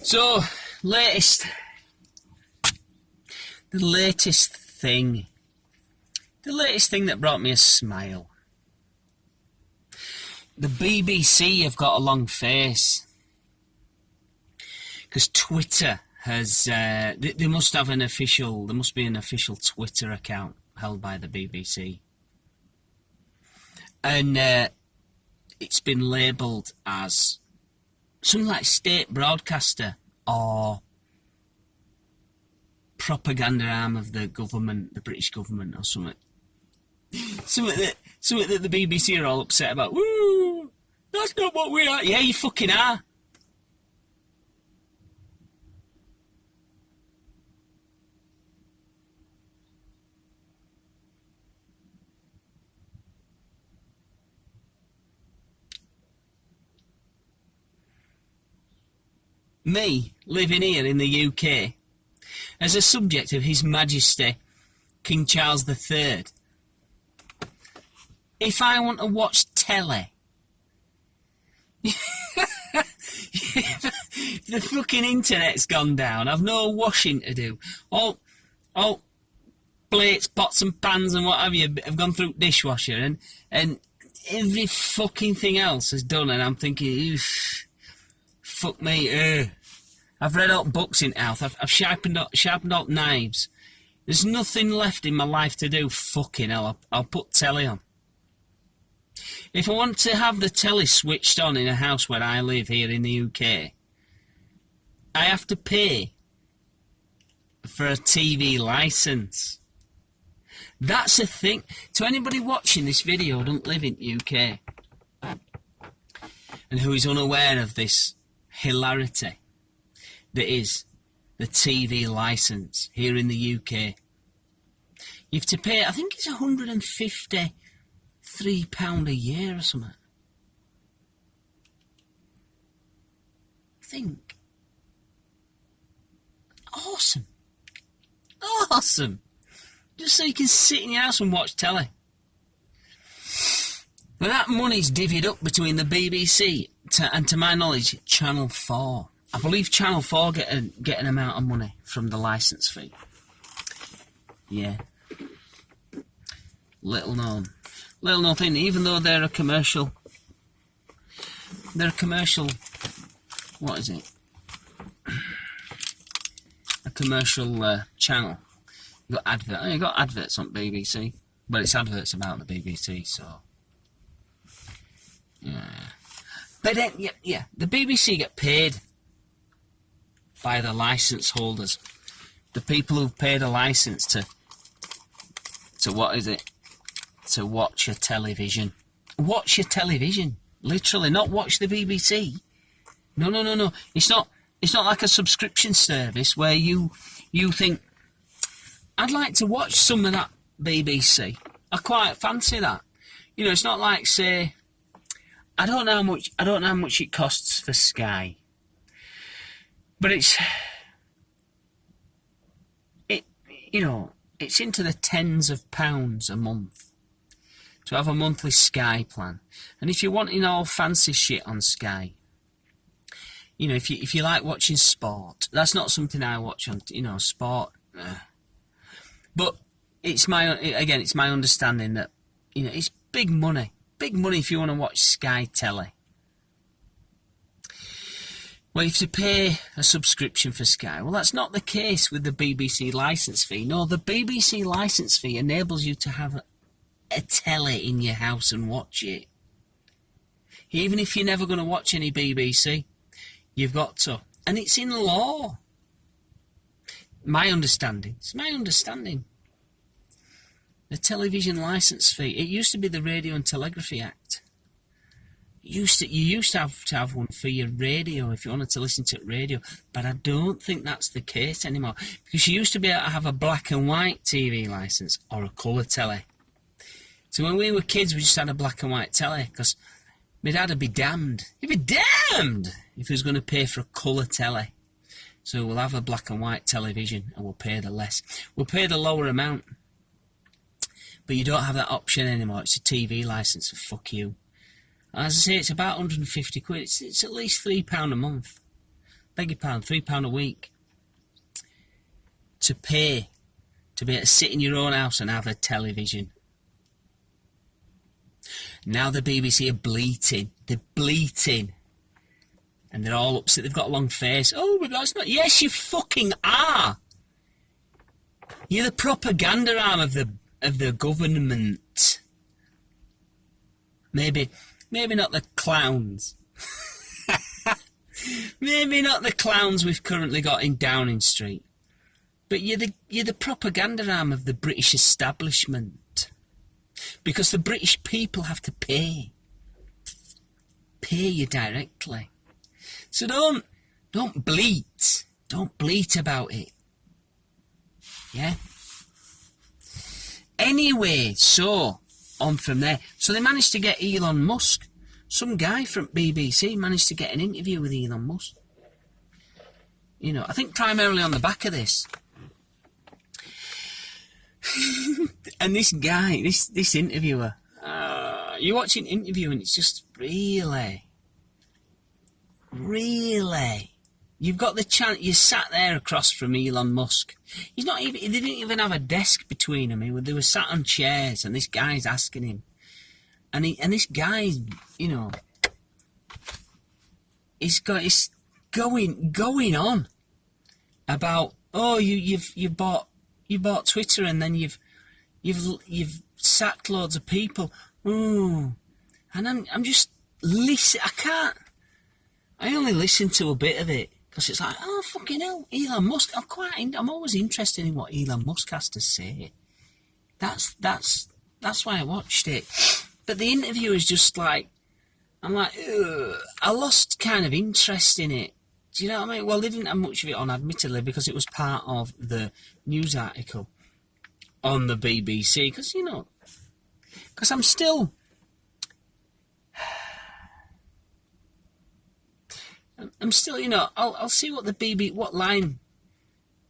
So, the latest thing that brought me a smile. The BBC have got a long face. Because Twitter has, they must have an official, there must be an official Twitter account held by the BBC. And it's been labelled as something like state broadcaster or propaganda arm of the government, the British government or something. Something that the BBC are all upset about. Woo! That's not what we are. Yeah, you fucking are. Me, living here in the UK, as a subject of His Majesty King Charles III, if I want to watch telly, the fucking internet's gone down, I've no washing to do. All plates, pots and pans and what have you have gone through dishwasher and every fucking thing else is done, and I'm thinking, oof. Fuck me, I've read out books in health, I've sharpened out knives. There's nothing left in my life to do. Fucking hell, I'll put telly on. If I want to have the telly switched on in a house where I live here in the UK, I have to pay for a TV licence. That's a thing. To anybody watching this video who don't live in the UK and who is unaware of this hilarity that is the TV licence here in the UK, you have to pay, I think it's £153 a year or something. I think. Awesome. Just so you can sit in your house and watch telly. But that money's divvied up between the BBC and, to my knowledge, Channel 4. I believe Channel 4 get an amount of money from the licence fee. Yeah. Little known thing, even though they're a commercial, what is it? A commercial channel. You got adverts on BBC, but it's adverts about the BBC, so yeah. But then, yeah, the BBC get paid by the licence holders, the people who've paid a licence to what is it? To watch your television. Watch your television, literally, not watch the BBC. No. It's not like a subscription service where you think, I'd like to watch some of that BBC. I quite fancy that. You know, it's not like, say, I don't know how much it costs for Sky, but it's into the tens of pounds a month to have a monthly Sky plan. And if you're wanting all fancy shit on Sky, you know, if you like watching sport, that's not something I watch on, sport. But it's my understanding that, it's big money if you want to watch Sky Telly. Well, you have to pay a subscription for Sky. Well, that's not the case with the BBC licence fee. No, the BBC licence fee enables you to have a telly in your house and watch it. Even if you're never going to watch any BBC, you've got to. And it's in law. It's my understanding. The television licence fee. It used to be the Radio and Telegraphy Act. You used to have one for your radio if you wanted to listen to radio, but I don't think that's the case anymore, because you used to be able to have a black and white TV licence or a colour telly. So when we were kids, we just had a black and white telly, because my dad would be damned. He'd be damned if he was going to pay for a colour telly. So we'll have a black and white television and we'll pay the less. We'll pay the lower amount. But you don't have that option anymore. It's a TV licence, so fuck you. As I say, it's about 150 quid. It's at least £3 a month. beg your pardon, £3 a week to pay to be able to sit in your own house and have a television. Now the BBC are bleating. They're bleating. And they're all upset. They've got a long face. Oh, but that's not... Yes, you fucking are. You're the propaganda arm of the government. Maybe not the clowns. Maybe not the clowns we've currently got in Downing Street. But you're the propaganda arm of the British establishment. Because the British people have to pay you directly. So don't bleat. Don't bleat about it. Yeah? Anyway, so on from there. So they managed to get Elon Musk. Some guy from BBC managed to get an interview with Elon Musk. You know, I think primarily on the back of this. And this guy, this interviewer, you watch an interview and it's just really, you've got the chance. You sat there across from Elon Musk. They didn't even have a desk between them. They were sat on chairs, and this guy's asking him, and this guy's, you know, he's going on about, oh, you bought Twitter, and then you've sacked loads of people. Ooh. And I'm just listen. I only listen to a bit of it because it's like, oh fucking hell, Elon Musk. I'm always interested in what Elon Musk has to say. That's why I watched it. But the interview is just like, I'm like, ugh. I lost kind of interest in it. Do you know what I mean? Well, they didn't have much of it on, admittedly, because it was part of the news article on the BBC. Because, you know, I'm still... I'm still, you know, I'll see what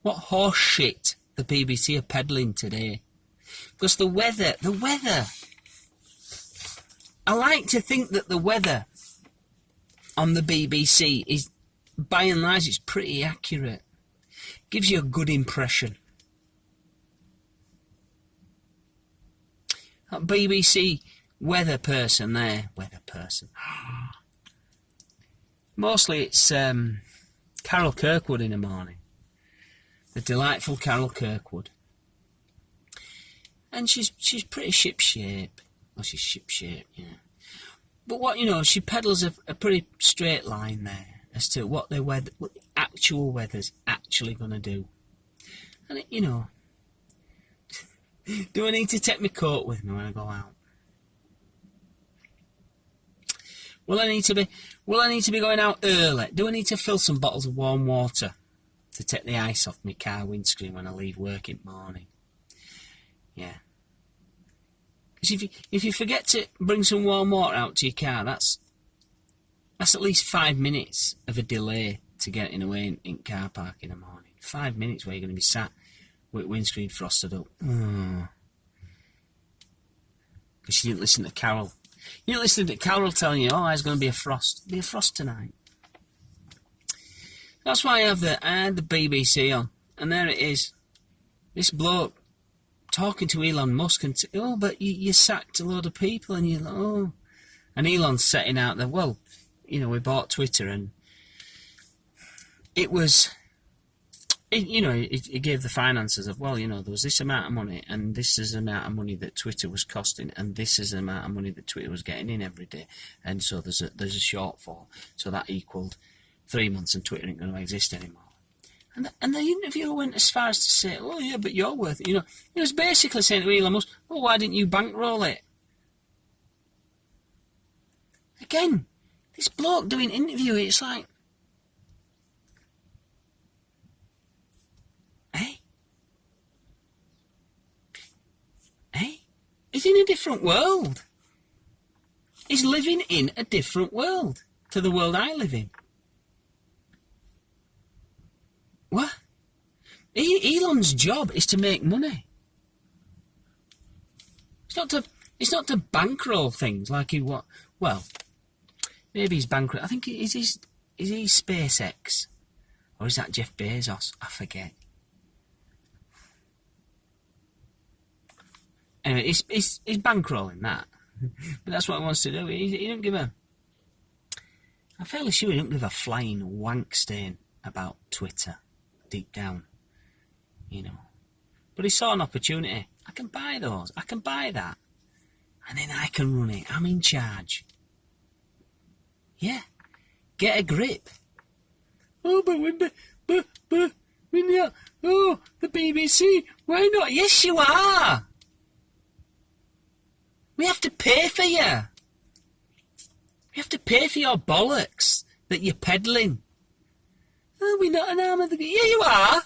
what horse shit the BBC are peddling today. Because the weather... I like to think that the weather on the BBC is... by and large, it's pretty accurate. Gives you a good impression. That BBC weather person there. Mostly it's Carol Kirkwood in the morning. The delightful Carol Kirkwood. And she's pretty ship-shape. Well, she's ship-shape, yeah. But what, you know, she peddles a pretty straight line there as to what the actual weather's actually going to do. And, you know, do I need to take my coat with me when I go out? Will I need to be going out early? Do I need to fill some bottles of warm water to take the ice off my car windscreen when I leave work in the morning? Yeah. Because if you forget to bring some warm water out to your car, that's at least 5 minutes of a delay to getting away in car park in the morning. 5 minutes where you're going to be sat with windscreen frosted up. Because you didn't listen to Carol. You didn't listen to Carol telling you, oh, there's going to be a frost. There'll be a frost tonight. That's why I had the BBC on. And there it is. This bloke talking to Elon Musk and oh, but you sacked a load of people, and you're like, oh. And Elon's setting out there, well, you know, we bought Twitter, and it was, you know, it gave the finances of, well, you know, there was this amount of money, and this is the amount of money that Twitter was costing, and this is the amount of money that Twitter was getting in every day, and so there's a shortfall. So that equaled 3 months, and Twitter ain't going to exist anymore. And the interviewer went as far as to say, oh yeah, but you're worth it. You know, he was basically saying to Elon Musk, oh, why didn't you bankroll it? Again, this bloke doing interview, it's like, hey? He's in a different world. He's living in a different world to the world I live in. What? Elon's job is to make money. It's not to bankroll things like he well, maybe he's bankroll. I think is he SpaceX? Or is that Jeff Bezos? I forget. Anyway, he's bankrolling that. But that's what he wants to do. He don't give a... I'm fairly sure he don't give a flying wank stain about Twitter, deep down. You know. But he saw an opportunity. I can buy those. I can buy that. And then I can run it. I'm in charge. Yeah. Get a grip. Oh, but when you're... Oh, the BBC. Why not? Yes, you are. We have to pay for you. We have to pay for your bollocks that you're peddling. Oh, we're not an arm of the... Yeah, you are.